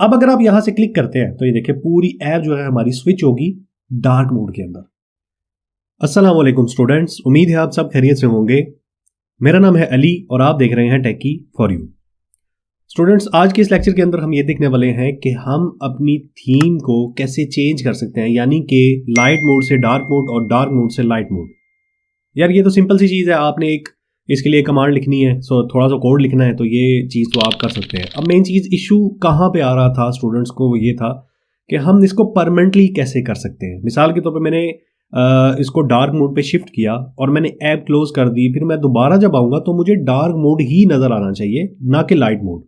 अब अगर आप यहां से क्लिक करते हैं तो ये देखिए पूरी ऐप जो है हमारी स्विच होगी डार्क मोड के अंदर। अस्सलाम वालेकुम स्टूडेंट्स, उम्मीद है आप सब खैरियत से होंगे। मेरा नाम है अली और आप देख रहे हैं टेकी फॉर यू। स्टूडेंट्स, आज के इस लेक्चर के अंदर हम ये देखने वाले हैं कि हम अपनी थीम को कैसे चेंज कर सकते हैं, यानी कि लाइट मोड से डार्क मोड और डार्क मोड से लाइट मोड। यार ये तो सिंपल सी चीज़ है, आपने एक इसके लिए कमांड लिखनी है, सो थोड़ा सा कोड लिखना है, तो ये चीज़ तो आप कर सकते हैं। अब मेन चीज़ इशू कहाँ पे आ रहा था स्टूडेंट्स को, वो ये था कि हम इसको परमानेंटली कैसे कर सकते हैं। मिसाल के तौर पे मैंने इसको डार्क मोड पे शिफ्ट किया और मैंने ऐप क्लोज कर दी, फिर मैं दोबारा जब आऊँगा तो मुझे डार्क मोड ही नज़र आना चाहिए, ना कि लाइट मोड।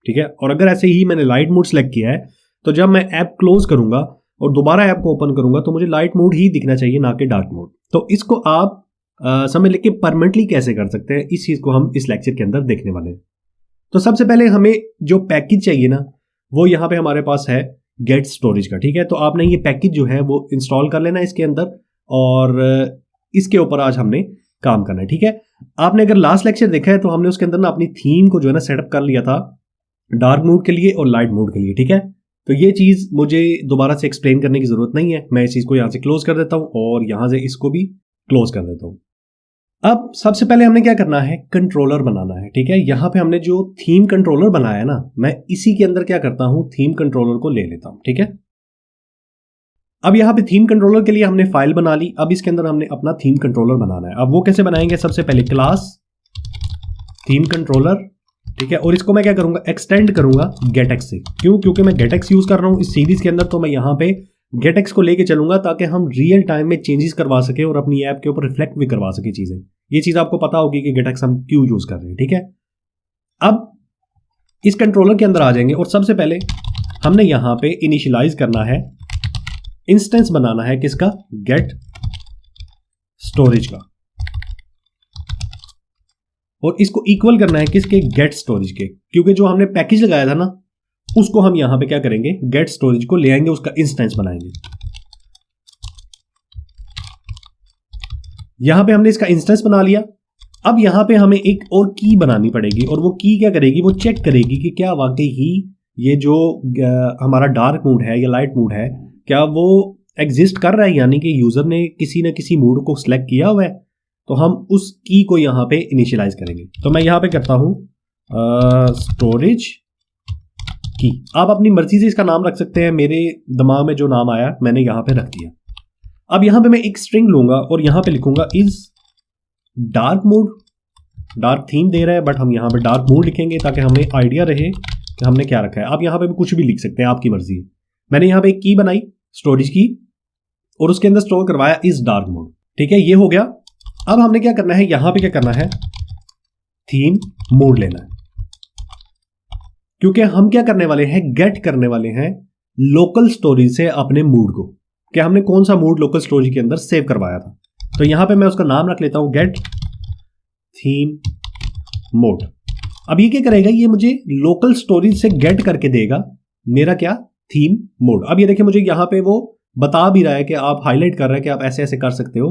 ठीक है, और अगर ऐसे ही मैंने लाइट मोड सेलेक्ट किया है तो जब मैं ऐप क्लोज करूंगा और दोबारा ऐप को ओपन करूंगा तो मुझे लाइट मोड ही दिखना चाहिए, ना कि डार्क मोड। तो इसको आप समझ लेके परमानेंटली कैसे कर सकते हैं, इस चीज़ को हम इस लेक्चर के अंदर देखने वाले हैं। तो सबसे पहले हमें जो पैकेज चाहिए ना, वो यहाँ पे हमारे पास है गेट स्टोरेज का। ठीक है, तो आपने ये पैकेज जो है वो इंस्टॉल कर लेना है इसके अंदर, और इसके ऊपर आज हमने काम करना है। ठीक है, आपने अगर लास्ट लेक्चर देखा है तो हमने उसके अंदर ना अपनी थीम को जो है ना सेटअप कर लिया था डार्क मोड के लिए और लाइट मोड के लिए। ठीक है, तो ये चीज़ मुझे दोबारा से एक्सप्लेन करने की ज़रूरत नहीं है, मैं इस चीज़ को यहाँ से क्लोज कर देता हूँ और यहाँ से इसको भी क्लोज कर देता हूँ। अब सबसे पहले हमने क्या करना है, कंट्रोलर बनाना है। ठीक है, यहाँ पे हमने जो थीम कंट्रोलर बनाया है ना, मैं इसी के अंदर क्या करता हूँ, थीम कंट्रोलर को ले लेता हूँ। ठीक है, अब यहाँ पे थीम कंट्रोलर के लिए हमने फाइल बना ली। अब इसके अंदर हमने अपना थीम कंट्रोलर बनाना है। अब वो कैसे बनाएंगे, सबसे पहले क्लास थीम कंट्रोलर। ठीक है, और इसको मैं क्या करूंगा, एक्सटेंड करूंगा गेटएक्स से। क्यों? क्योंकि मैं गेटएक्स यूज कर रहा हूं इस सीरीज के अंदर, तो मैं यहाँ पे गेटएक्स को लेके चलूंगा ताकि हम रियल टाइम में चेंजेस करवा सके और अपनी ऐप के ऊपर रिफ्लेक्ट भी करवा सके चीजें। ये चीज आपको पता होगी कि गेटएक्स हम क्यों यूज कर रहे हैं। ठीक है, अब इस कंट्रोलर के अंदर आ जाएंगे और सबसे पहले हमने यहाँ पे इनिशियलाइज करना है, इंस्टेंस बनाना है किसका, गेट स्टोरेज का, और इसको इक्वल करना है किसके, गेट स्टोरेज के। क्योंकि जो हमने पैकेज लगाया था ना, उसको हम यहां पे क्या करेंगे, गेट स्टोरेज को ले आएंगे, उसका इंस्टेंस बनाएंगे। यहां पे हमने इसका इंस्टेंस बना लिया। अब यहां पे हमें एक और की बनानी पड़ेगी, और वो की क्या करेगी, वो चेक करेगी कि क्या वाकई ही ये जो हमारा डार्क मोड है या लाइट मोड है, क्या वो एग्जिस्ट कर रहा है, यानी कि यूजर ने किसी न किसी मोड को सिलेक्ट किया हुआ है। तो हम उस की को यहाँ पे इनिशियलाइज करेंगे। तो मैं यहाँ पे करता हूँ स्टोरेज की। आप अपनी मर्जी से इसका नाम रख सकते हैं, मेरे दिमाग में जो नाम आया मैंने यहाँ पे रख दिया। अब यहाँ पे मैं एक स्ट्रिंग लूंगा और यहाँ पे लिखूंगा is dark mode. Dark theme दे रहा है बट हम यहाँ पे डार्क मोड लिखेंगे ताकि हमें आइडिया रहे कि हमने क्या रखा है। आप यहाँ पे भी कुछ भी लिख सकते हैं, आपकी मर्जी है। मैंने यहाँ पे एक की बनाई, स्टोरेज की, और उसके अंदर स्टोर करवाया इज डार्क मोड। ठीक है, ये हो गया। अब हमने क्या करना है, यहां पे क्या करना है, थीम मोड लेना है। क्योंकि हम क्या करने वाले हैं, गेट करने वाले हैं लोकल स्टोरेज से अपने मूड को, कि हमने कौन सा मूड लोकल स्टोरेज के अंदर सेव करवाया था। तो यहां पे मैं उसका नाम रख लेता हूं, गेट थीम मोड। अब ये क्या करेगा, ये मुझे लोकल स्टोरेज से गेट करके देगा मेरा क्या, थीम मोड। अब ये देखिए मुझे यहां पे वो बता भी रहा है कि आप हाईलाइट कर रहे हैं कि आप ऐसे ऐसे कर सकते हो।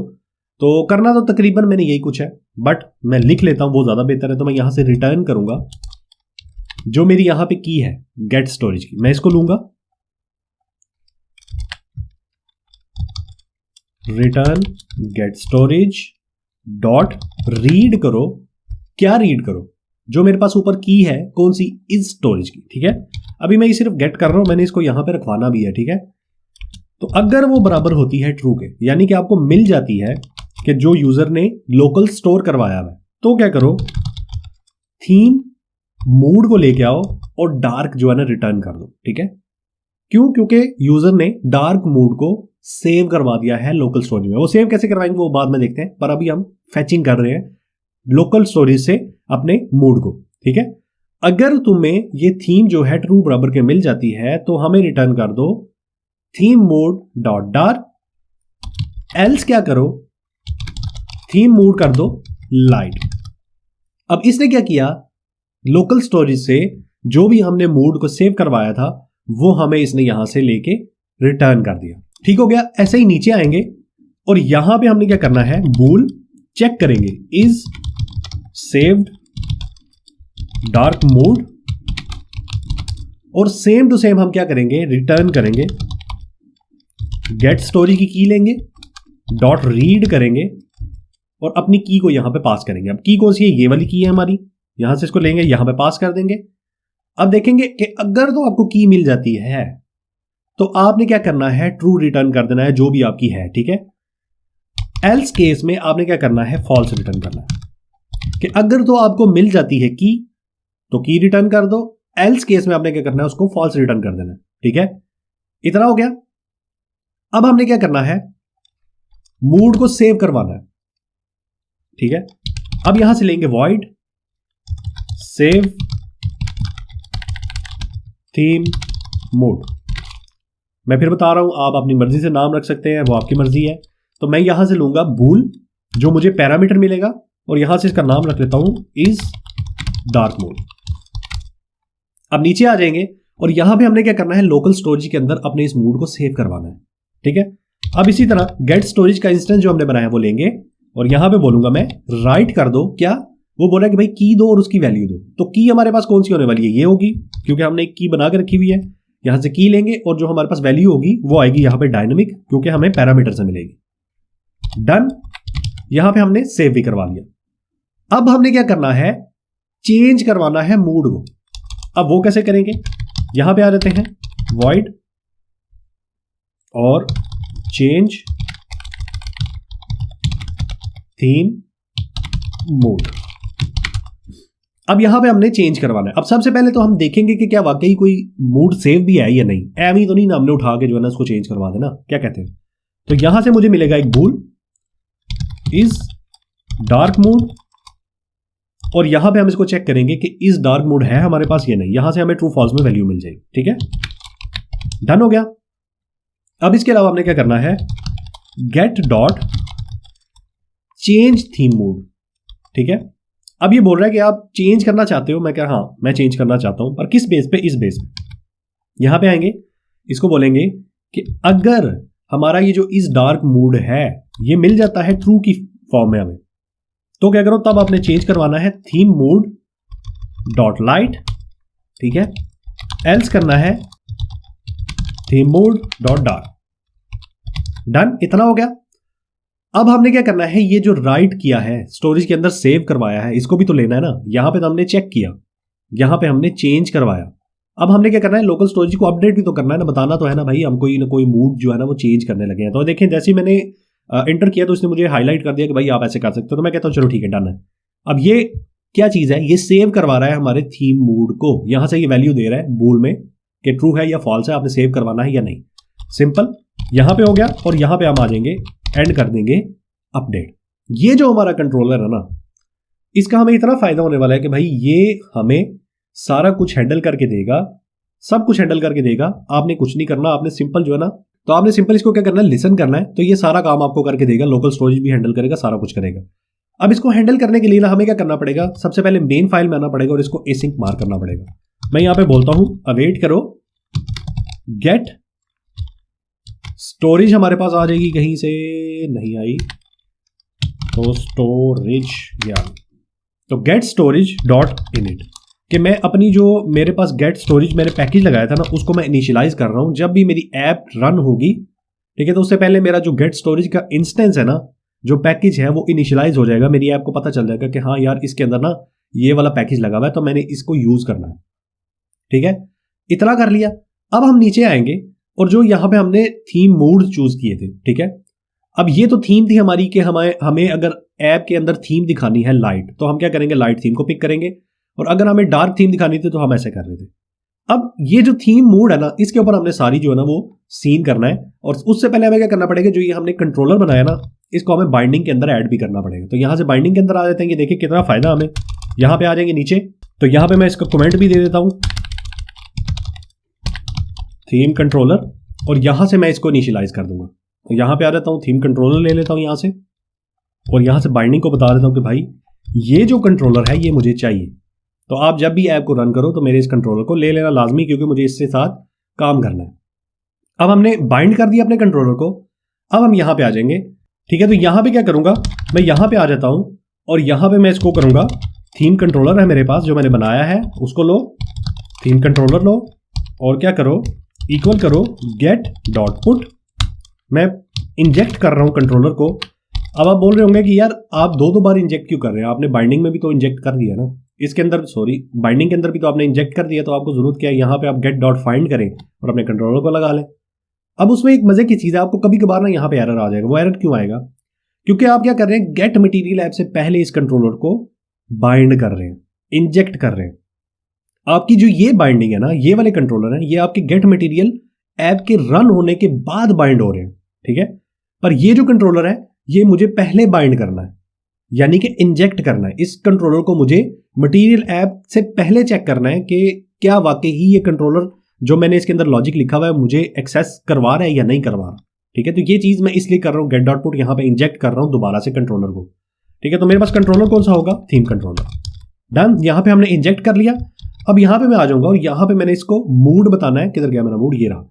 तो करना तो तकरीबन मैंने यही कुछ है, बट मैं लिख लेता हूं, वो ज्यादा बेहतर है। तो मैं यहां से रिटर्न करूंगा जो मेरी यहां पे की है गेट स्टोरेज की, मैं इसको लूंगा, return get storage dot read करो। क्या रीड करो, जो मेरे पास ऊपर की है कौन सी, इज स्टोरेज की। ठीक है, अभी मैं ये सिर्फ गेट कर रहा हूं, मैंने इसको यहां पे रखवाना भी है। ठीक है, तो अगर वो बराबर होती है ट्रू के, यानी कि आपको मिल जाती है कि जो यूजर ने लोकल स्टोर करवाया है, तो क्या करो, थीम मूड को लेके आओ और डार्क जो है ना रिटर्न कर दो। ठीक है, क्यों? क्योंकि यूजर ने डार्क मूड को सेव करवा दिया है लोकल स्टोरेज में। वो सेव कैसे करवाएंगे वो बाद में देखते हैं, पर अभी हम फैचिंग कर रहे हैं लोकल स्टोरेज से अपने मूड को। ठीक है, अगर तुम्हें ये थीम जो है ट्रू बराबर के मिल जाती है तो हमें रिटर्न कर दो theme mode dot dark, else क्या करो, थीम मोड कर दो लाइट। अब इसने क्या किया, लोकल स्टोरेज से जो भी हमने मोड को सेव करवाया था वो हमें इसने यहां से लेके रिटर्न कर दिया। ठीक हो गया। ऐसे ही नीचे आएंगे और यहां पे हमने क्या करना है, बूल चेक करेंगे इज सेव्ड डार्क मोड और सेम टू सेम हम क्या करेंगे, रिटर्न करेंगे, गेट स्टोरी की की लेंगे, डॉट रीड करेंगे और अपनी की को यहां पे पास करेंगे। अब की कौन सी है, ये वाली की है हमारी, यहां से इसको लेंगे, यहां पे पास कर देंगे। अब देखेंगे कि अगर तो आपको की मिल जाती है तो आपने क्या करना है, ट्रू रिटर्न कर देना है जो भी आपकी है, ठीक है। एल्स केस में आपने क्या करना है, फॉल्स रिटर्न करना है। कि अगर तो आपको मिल जाती है की तो की रिटर्न कर दो, एल्स केस में आपने क्या करना है, उसको फॉल्स रिटर्न कर देना है, ठीक है। इतना हो गया। अब हमने क्या करना है, मूड को सेव करवाना है, ठीक है। अब यहां से लेंगे वॉइड सेव थीम मूड। मैं फिर बता रहा हूं, आप अपनी मर्जी से नाम रख सकते हैं, वो आपकी मर्जी है। तो मैं यहां से लूंगा बूल, जो मुझे पैरामीटर मिलेगा, और यहां से इसका नाम रख लेता हूं इज डार्क मूड। अब नीचे आ जाएंगे और यहां पे हमने क्या करना है, लोकल स्टोरेज के अंदर अपने इस मूड को सेव करवाना है, ठीक है। अब इसी तरह गेट स्टोरेज का इंस्टेंस जो हमने बनाया वो लेंगे और यहां पे बोलूंगा मैं राइट कर दो, क्या वो बोला कि भाई की दो और उसकी वैल्यू दो। तो की हमारे पास कौन सी होने वाली है, ये होगी, क्योंकि हमने एक की बना के रखी हुई है। यहां से की लेंगे और जो हमारे पास वैल्यू होगी वो आएगी यहां पे डायनेमिक, क्योंकि हमें पैरामीटर से मिलेगी। डन, यहां पे हमने सेव भी करवा लिया। अब हमने क्या करना है, चेंज करवाना है मूड को। अब वो कैसे करेंगे, यहां पे आ जाते हैं वॉइड और चेंज थीम मूड। अब यहां पे हमने चेंज करवाना है। अब सबसे पहले तो हम देखेंगे कि क्या वाकई कोई मूड सेव भी है या नहीं, एवं तो नहीं ना हमने उठा के जो है ना उसको चेंज करवा देना, क्या कहते हैं। तो यहां से मुझे मिलेगा एक बूल इज डार्क मूड और यहां पे हम इसको चेक करेंगे कि इज डार्क मूड है हमारे पास या नहीं। यहां से हमें ट्रू फॉल्स में वैल्यू मिल जाएगी, ठीक है। डन हो गया। अब इसके अलावा हमने क्या करना है, get dot change theme mode, ठीक है। अब ये बोल रहा है कि आप चेंज करना चाहते हो, मैं क्या, हाँ मैं चेंज करना चाहता हूं, पर किस बेस पे, इस बेस पे। यहां पे आएंगे, इसको बोलेंगे कि अगर हमारा ये जो इस डार्क मूड है ये मिल जाता है ट्रू की फॉर्म में हमें, तो क्या करो, तब आपने चेंज करवाना है थीम मूड डॉट लाइट, ठीक है। एल्स करना है theme mood dot dark. Done, इतना हो गया। अब हमने क्या करना है, ये जो राइट किया है स्टोरेज के अंदर सेव करवाया है, इसको भी तो लेना है ना। यहां पे तो हमने चेक किया, यहां पे हमने चेंज करवाया। अब हमने क्या करना है, लोकल स्टोरेज को अपडेट भी तो करना है ना, बताना तो है ना भाई हम कोई ना कोई मूड जो है ना वो चेंज करने लगे हैं। तो देखें जैसे मैंने एंटर किया तो इसने मुझे हाईलाइट कर दिया कि भाई आप ऐसे कर सकते हो। तो मैं कहता हूं चलो ठीक है, डन है। अब ये क्या चीज है, ये सेव करवा रहा है हमारे थीम मूड को। यहां से ये वैल्यू दे रहा है बूल में कि ट्रू है या फॉल्स है, आपने सेव करवाना है या नहीं। सिंपल, यहां पे हो गया। और यहां पे हम आ जाएंगे, एंड कर देंगे अपडेट। ये जो हमारा कंट्रोलर है ना, इसका हमें इतना फायदा होने वाला है कि भाई ये हमें सारा कुछ हैंडल करके देगा, सब कुछ हैंडल करके देगा। आपने कुछ नहीं करना, आपने सिंपल जो है ना, तो आपने सिंपल इसको क्या करना है, लिसन करना है, तो ये सारा काम आपको करके देगा। लोकल स्टोरेज भी हैंडल करेगा, सारा कुछ करेगा। अब इसको हैंडल करने के लिए ना हमें क्या करना पड़ेगा, सबसे पहले मेन फाइल में आना पड़ेगा और इसको एसिंक मार करना पड़ेगा। मैं यहां पे बोलता हूं अवेट करो, गेट स्टोरेज हमारे पास आ जाएगी, कहीं से नहीं आई तो स्टोरेज, या तो गेट स्टोरेज डॉट इनिट, कि मैं अपनी जो मेरे पास गेट स्टोरेज मैंने पैकेज लगाया था ना, उसको मैं इनिशियलाइज कर रहा हूं। जब भी मेरी ऐप रन होगी, ठीक है, तो उससे पहले मेरा जो गेट स्टोरेज का इंस्टेंस है ना, जो पैकेज है वो इनिशियलाइज हो जाएगा। मेरी ऐप को पता चल जाएगा कि हाँ यार इसके अंदर ना ये वाला पैकेज लगा हुआ है, तो मैंने इसको यूज करना है, ठीक है। इतना कर लिया। अब हम नीचे आएंगे और जो यहां पे हमने थीम मूड चूज किए थे, ठीक है। अब ये तो थीम थी हमारी कि हमें अगर ऐप के अंदर थीम दिखानी है लाइट, तो हम क्या करेंगे, लाइट थीम को पिक करेंगे। और अगर हमें डार्क थीम दिखानी थी तो हम ऐसे कर रहे थे। अब ये जो थीम मूड है ना, इसके ऊपर हमने सारी जो है ना वो सीन करना है। और उससे पहले हमें क्या करना पड़ेगा, जो ये हमने कंट्रोलर बनाया ना, इसको हमें बाइंडिंग के अंदर ऐड भी करना पड़ेगा। तो यहां से बाइंडिंग के अंदर आ जाते हैं, ये देखिए कितना फायदा हमें। यहां पे आ जाएंगे नीचे, तो यहां पे मैं इसका कमेंट भी दे देता हूं, थीम कंट्रोलर, और यहां से मैं इसको इनिशियलाइज कर दूंगा। तो यहां पे आ जाता हूं, थीम कंट्रोलर ले लेता हूं यहां से, और यहां से बाइंडिंग को बता देता हूं कि भाई ये जो कंट्रोलर है ये मुझे चाहिए। तो आप जब भी ऐप को रन करो तो मेरे इस कंट्रोलर को ले लेना लाजमी, क्योंकि मुझे इसके साथ काम करना है। अब हमने बाइंड कर दिया अपने कंट्रोलर को। अब हम यहां पे आ जाएंगे, ठीक है। तो यहां पे क्या करूंगा, मैं यहां पे आ जाता हूं और यहां पे मैं इसको करूंगा, थीम कंट्रोलर है मेरे पास जो मैंने बनाया है, उसको लो, थीम कंट्रोलर लो, और क्या करो, इक्वल करो गेट डॉट पुट। मैं इंजेक्ट कर रहा हूँ कंट्रोलर को। अब आप बोल रहे होंगे कि यार आप दो बार इंजेक्ट क्यों कर रहे हैं, आपने बाइंडिंग में भी तो इंजेक्ट कर दिया ना, इसके अंदर सॉरी बाइंडिंग के अंदर भी तो आपने इंजेक्ट कर दिया, तो आपको जरूरत क्या है यहाँ पे आप गेट डॉट फाइंड करें और अपने कंट्रोलर को लगा लें। अब उसमें एक मजे की चीज है, आपको कभी कभार ना यहाँ पे एरर आ जाएगा। वो एरर क्यों आएगा, क्योंकि आप क्या कर रहे हैं, गेट मटेरियल ऐप से पहले इस कंट्रोलर को बाइंड कर रहे हैं, इंजेक्ट कर रहे हैं। आपकी जो ये बाइंडिंग है ना, ये वाले कंट्रोलर है, ये आपके गेट मटेरियल ऐप के रन होने के बाद बाइंड हो रहे हैं, ठीक है। पर ये जो कंट्रोलर है ये मुझे पहले बाइंड करना है, यानी कि इंजेक्ट करना है। इस कंट्रोलर को मुझे मटेरियल ऐप से पहले चेक करना है कि क्या वाकई ही ये कंट्रोलर जो मैंने इसके अंदर लॉजिक लिखा हुआ है मुझे एक्सेस करवा रहा है या नहीं करवा रहा, ठीक है। तो ये चीज मैं इसलिए कर रहा हूँ, गेट डॉट पुट यहाँ पे इंजेक्ट कर रहा हूँ दोबारा से कंट्रोलर को, ठीक है। तो मेरे पास कंट्रोलर कौन सा होगा, थीम कंट्रोलर। डन, यहाँ पे हमने इंजेक्ट कर लिया। अब यहाँ पे मैं आ जाऊंगा और यहाँ पे मैंने इसको मूड बताना है, किधर गया मेरा मूड, ये रहा।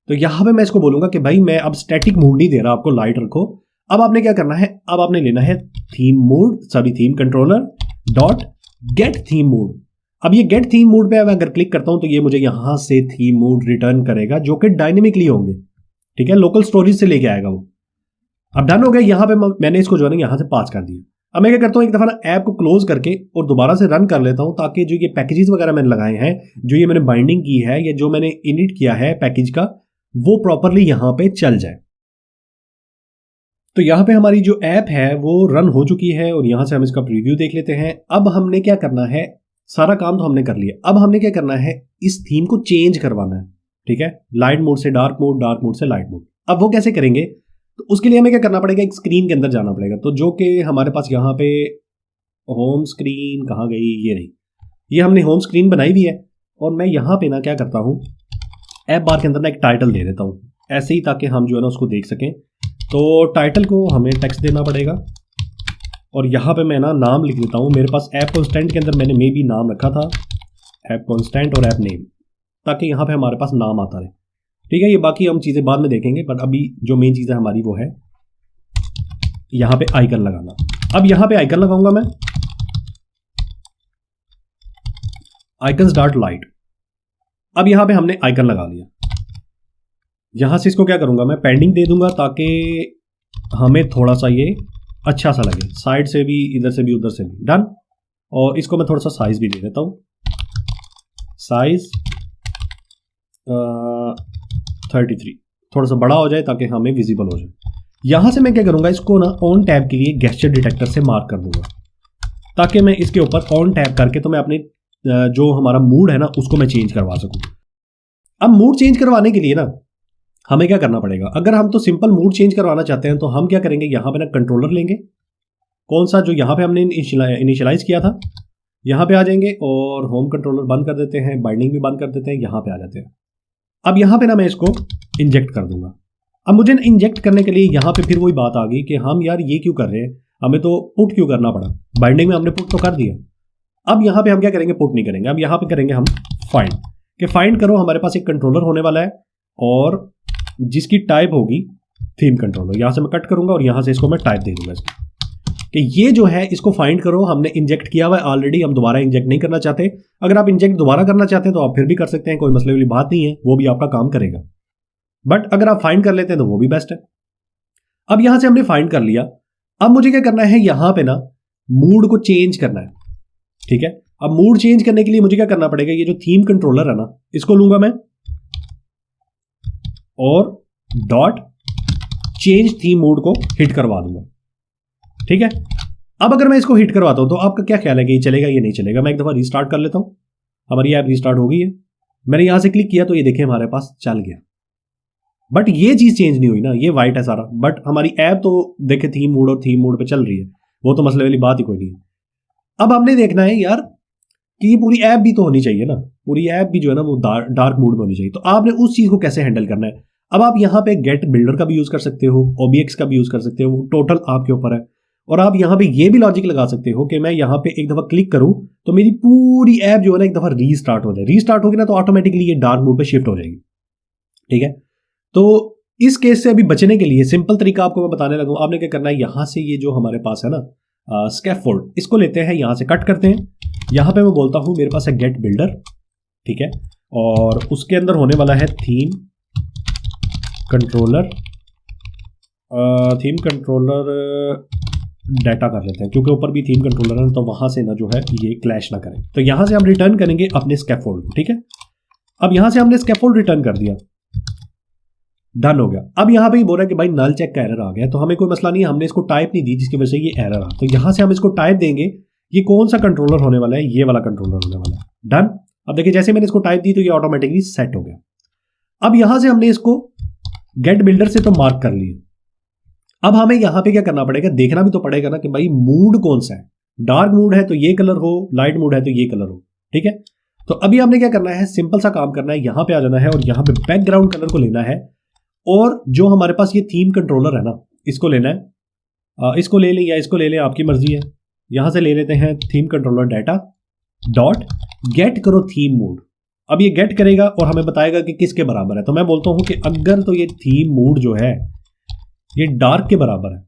तो यहाँ पे मैं इसको बोलूंगा कि भाई मैं अब स्टैटिक मूड नहीं दे रहा आपको, लाइट रखो। अब आपने क्या करना है, अब आपने लेना है theme mood, sorry theme controller dot gate theme mood. अब ये गेट थीम मूड पे अगर क्लिक करता हूं तो ये मुझे यहां से थीम मूड रिटर्न करेगा जो कि डायनेमिकली होंगे, ठीक है, लोकल स्टोरेज से लेके आएगा वो। अब डन हो गया, यहां पे मैंने इसको जो है ना यहां से पास कर दिया। अब मैं क्या करता हूं, एक दफा ना ऐप को क्लोज करके और दोबारा से रन कर लेता हूं, ताकि जो ये पैकेजेस वगैरह मैंने लगाए हैं, जो ये मैंने बाइंडिंग की है या जो मैंने इनिट किया है पैकेज का, वो प्रॉपरली यहां पे चल जाए। तो यहाँ पे हमारी जो ऐप है वो रन हो चुकी है और यहाँ से हम इसका प्रीव्यू देख लेते हैं। अब हमने क्या करना है, सारा काम तो हमने कर लिया, अब हमने क्या करना है, इस थीम को चेंज करवाना है, ठीक है। लाइट मोड से डार्क मोड, डार्क मोड से लाइट मोड। अब वो कैसे करेंगे, तो उसके लिए हमें क्या करना पड़ेगा, एक स्क्रीन के अंदर जाना पड़ेगा। तो जो कि हमारे पास यहाँ पे होम स्क्रीन कहाँ गई, ये रही, ये हमने होम स्क्रीन बनाई हुई है। और मैं यहाँ पे ना क्या करता हूँ, ऐप बार के अंदर ना एक टाइटल दे देता हूँ ऐसे ही, ताकि हम जो है ना उसको देख सकें। तो टाइटल को हमें टेक्स्ट देना पड़ेगा और यहाँ पे मैं ना नाम लिख देता हूँ। मेरे पास ऐप कॉन्स्टेंट के अंदर मैंने मे बी नाम रखा था, ऐप कॉन्स्टेंट और ऐप नेम, ताकि यहाँ पे हमारे पास नाम आता रहे, ठीक है। ये बाकी हम चीज़ें बाद में देखेंगे, बट अभी जो मेन चीज़ है हमारी वो है यहाँ पे आइकन लगाना। अब यहाँ पे आइकन लगाऊंगा मैं, आइकन डॉट लाइट। अब यहाँ पे हमने आइकन लगा लिया। यहां से इसको क्या करूंगा, मैं पेंडिंग दे दूंगा ताकि हमें थोड़ा सा ये अच्छा सा लगे, साइड से भी, इधर से भी, उधर से भी। डन। और इसको मैं थोड़ा सा साइज भी दे देता हूं, साइज 33, थोड़ा सा बड़ा हो जाए ताकि हमें विजिबल हो जाए। यहां से मैं क्या करूंगा, इसको ना ऑन टैब के लिए गेस्चर डिटेक्टर से मार्क कर दूंगा, ताकि मैं इसके ऊपर ऑन टैब करके तो मैं अपने जो हमारा मूड है ना उसको मैं चेंज करवा सकूं। अब मूड चेंज करवाने के लिए ना हमें क्या करना पड़ेगा, अगर हम तो सिंपल मूड चेंज करवाना चाहते हैं तो हम क्या करेंगे, यहाँ पे ना कंट्रोलर लेंगे, कौन सा जो यहाँ पे हमने इनिशियलाइज किया था, यहाँ पे आ जाएंगे और होम कंट्रोलर बंद कर देते हैं, बाइंडिंग भी बंद कर देते हैं, यहाँ पे आ जाते हैं। अब यहाँ पे ना मैं इसको इंजेक्ट कर दूंगा। अब मुझे इंजेक्ट करने के लिए यहाँ पे फिर वही बात आ गई कि हम यार ये क्यों कर रहे हैं, हमें तो पुट क्यों करना पड़ा, बाइंडिंग में हमने पुट तो कर दिया। अब यहाँ पे हम क्या करेंगे, पुट नहीं करेंगे, अब यहाँ पे करेंगे हम फाइंड, कि फाइंड करो हमारे पास एक कंट्रोलर होने वाला है और जिसकी टाइप होगी थीम कंट्रोलर। यहां से मैं कट करूंगा और यहां से इसको मैं टाइप दे दूंगा इसको, कि ये जो है इसको फाइंड करो, हमने इंजेक्ट किया हुआ है ऑलरेडी, हम दोबारा इंजेक्ट नहीं करना चाहते। अगर आप इंजेक्ट दोबारा करना चाहते हैं तो आप फिर भी कर सकते हैं, कोई मसले वाली बात नहीं है, वो भी आपका काम करेगा। बट अगर आप फाइंड कर लेते हैं तो वो भी बेस्ट है। अब यहां से हमने फाइंड कर लिया। अब मुझे क्या करना है, यहां पे ना मूड को चेंज करना है, ठीक है। अब मूड चेंज करने के लिए मुझे क्या करना पड़ेगा, ये जो थीम कंट्रोलर है ना इसको लूंगा मैं और डॉट चेंज थीम मोड को हिट करवा दूंगा, ठीक है। अब अगर मैं इसको हिट करवाता हूं तो आपका क्या ख्याल है कि ये चलेगा या नहीं चलेगा। मैं एक दफा रीस्टार्ट कर लेता हूं, हमारी ऐप रीस्टार्ट हो गई है, मैंने यहां से क्लिक किया तो ये देखिए हमारे पास चल गया। बट ये चीज चेंज नहीं हुई ना, ये वाइट है सारा, बट हमारी ऐप तो देखे थीम मोड और थीम मोड पे चल रही है, वो तो मसले वाली बात ही कोई नहीं है। अब हमने देखना है यार कि ये पूरी ऐप भी तो होनी चाहिए ना, पूरी ऐप भी जो है ना वो डार्क मोड में होनी चाहिए। तो आपने उस चीज को कैसे हैंडल करना है। अब आप यहाँ पे गेट बिल्डर का भी यूज कर सकते हो, OBX का भी यूज कर सकते हो, टोटल आपके ऊपर है। और आप यहाँ पे ये भी लॉजिक लगा सकते हो कि मैं यहाँ पे एक दफा क्लिक करूं तो मेरी पूरी ऐप जो है ना एक दफा रीस्टार्ट हो जाए। रीस्टार्ट होगी ना तो ऑटोमेटिकली ये डार्क मोड पे शिफ्ट हो जाएगी, ठीक है। तो इस केस से अभी बचने के लिए सिंपल तरीका आपको मैं बताने लगा। आपने क्या करना है, यहां से ये जो हमारे पास है ना स्कैफोल्ड, इसको लेते हैं, यहां से कट करते हैं। यहां पे मैं बोलता हूं मेरे पास है गेट बिल्डर, ठीक है। और उसके अंदर होने वाला है theme controller. Theme controller data कर लेते हैं क्योंकि ऊपर भी थीम कंट्रोलर है, तो वहां से ना जो है ये क्लैश ना करें। तो यहां से हम रिटर्न करेंगे अपने स्कैफोल्ड को, ठीक है। अब यहां से हमने स्कैफोल्ड रिटर्न कर दिया, डन हो गया। अब यहां पे बोल रहा है कि भाई नल चेक का एरर आ गया, तो हमें कोई मसला नहीं है, हमने इसको टाइप नहीं दी जिसकी वजह से ये एरर आ। तो यहां से हम इसको टाइप देंगे, ये कौन सा कंट्रोलर होने वाला है, ये वाला कंट्रोलर होने वाला है, डन। अब देखिए जैसे मैंने इसको टाइप दी तो ये ऑटोमेटिकली सेट हो गया। अब यहां से हमने इसको गेट बिल्डर से तो मार्क कर लिया। अब हमें यहां पे क्या करना पड़ेगा, देखना भी तो पड़ेगा ना कि भाई मूड कौन सा है। डार्क मूड है तो ये कलर हो, लाइट मूड है तो ये कलर हो, ठीक है। तो अभी हमने क्या करना है, सिंपल सा काम करना है, यहां पे आ जाना है और यहां पे बैकग्राउंड कलर को लेना है, और जो हमारे पास ये थीम कंट्रोलर है ना, इसको लेना है। इसको ले लें या इसको ले लें, आपकी मर्जी है। यहां से ले लेते हैं theme controller data dot gate करो थीम मूड। अब ये गेट करेगा और हमें बताएगा कि किसके बराबर है। तो मैं बोलता हूं कि अगर तो ये थीम मूड जो है ये डार्क के बराबर है,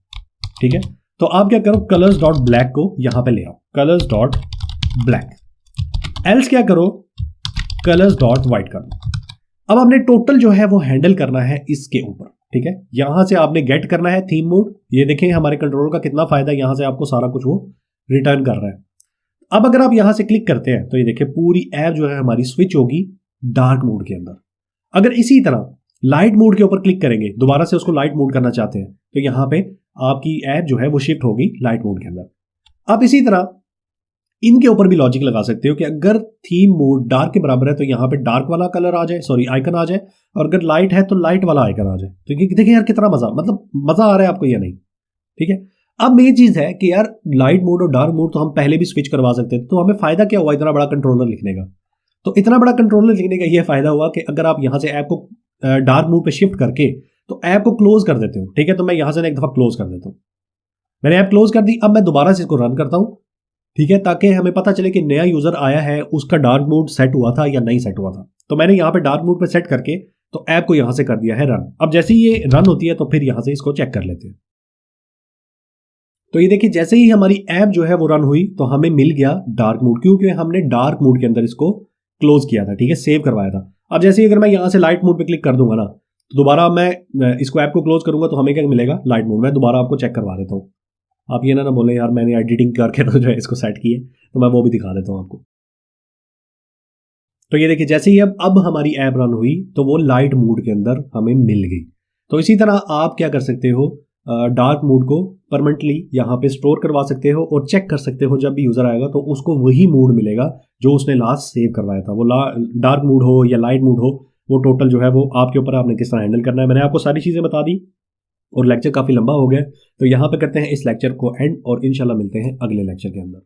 ठीक है। तो आप क्या करो, कलर्स डॉट ब्लैक को यहां पे ले आओ, कलर्स डॉट ब्लैक। एल्स क्या करो, कलर्स डॉट व्हाइट कर दो। अब आपने टोटल जो है वो हैंडल करना है इसके ऊपर, ठीक है। यहां से आपने गेट करना है थीम मोड। ये देखें हमारे कंट्रोलर का कितना फायदा है, यहां से आपको सारा कुछ वो रिटर्न कर रहा है। अब अगर आप यहां से क्लिक करते हैं तो ये देखिए पूरी ऐप जो है हमारी स्विच होगी डार्क मोड के अंदर। अगर इसी तरह लाइट मोड के ऊपर क्लिक करेंगे, दोबारा से उसको लाइट मोड करना चाहते हैं, तो यहां पे आपकी ऐप जो है वो शिफ्ट होगी लाइट मोड के अंदर। आप इसी तरह इनके ऊपर भी लॉजिक लगा सकते हो कि अगर थीम मोड डार्क के बराबर है तो यहाँ पे डार्क वाला कलर आ जाए, सॉरी आइकन आ जाए, और अगर लाइट है तो लाइट वाला आइकन आ जाए। तो ये देखिए यार कितना मजा, मतलब मजा आ रहा है आपको या नहीं, ठीक है। अब मेन चीज है कि यार लाइट मोड और डार्क मोड तो हम पहले भी स्विच करवा सकते थे, तो हमें फायदा क्या हुआ इतना बड़ा कंट्रोलर लिखने का। तो इतना बड़ा कंट्रोलर लिखने का यह फायदा हुआ कि अगर आप यहां से ऐप को डार्क मोड पे शिफ्ट करके तो ऐप को क्लोज कर देते हो, ठीक है। तो मैं यहां से एक दफा क्लोज कर देता हूं, मैंने ऐप क्लोज कर दी। अब मैं दोबारा से इसको रन करता हूं, ठीक है, ताकि हमें पता चले कि नया यूजर आया है, उसका डार्क मोड सेट हुआ था या नहीं सेट हुआ था। तो मैंने यहां पे डार्क मोड पे सेट करके तो ऐप को यहां से कर दिया है रन। अब जैसे ही ये रन होती है तो फिर यहां से इसको चेक कर लेते हैं। तो ये देखिए जैसे ही हमारी ऐप जो है वो रन हुई तो हमें मिल गया डार्क मोड, क्योंकि हमने डार्क मोड के अंदर इसको क्लोज किया था, ठीक है, सेव करवाया था। अब जैसे ही अगर मैं यहां से लाइट मोड पे क्लिक कर दूंगा ना, तो दोबारा मैं इसको ऐप को क्लोज करूंगा तो हमें क्या मिलेगा, लाइट मोड। मैं दोबारा आपको चेक करवा देता हूँ, आप ये ना बोले यार मैंने एडिटिंग करके तो जो है इसको सेट किए, तो मैं वो भी दिखा देता हूं आपको। तो ये देखिए जैसे ही अब हमारी ऐप रन हुई तो वो लाइट मोड के अंदर हमें मिल गई। तो इसी तरह आप क्या कर सकते हो, डार्क मोड को परमानेंटली यहाँ पे स्टोर करवा सकते हो और चेक कर सकते हो जब भी यूजर आएगा तो उसको वही मोड मिलेगा जो उसने लास्ट सेव करवाया था। वो डार्क मोड हो या लाइट मोड हो, वो टोटल जो है वो आपके ऊपर, आपने किस तरह हैंडल करना है। मैंने आपको सारी चीजें बता दी और लेक्चर काफी लंबा हो गया, तो यहाँ पे करते हैं इस लेक्चर को एंड और इंशाल्लाह मिलते हैं अगले लेक्चर के अंदर।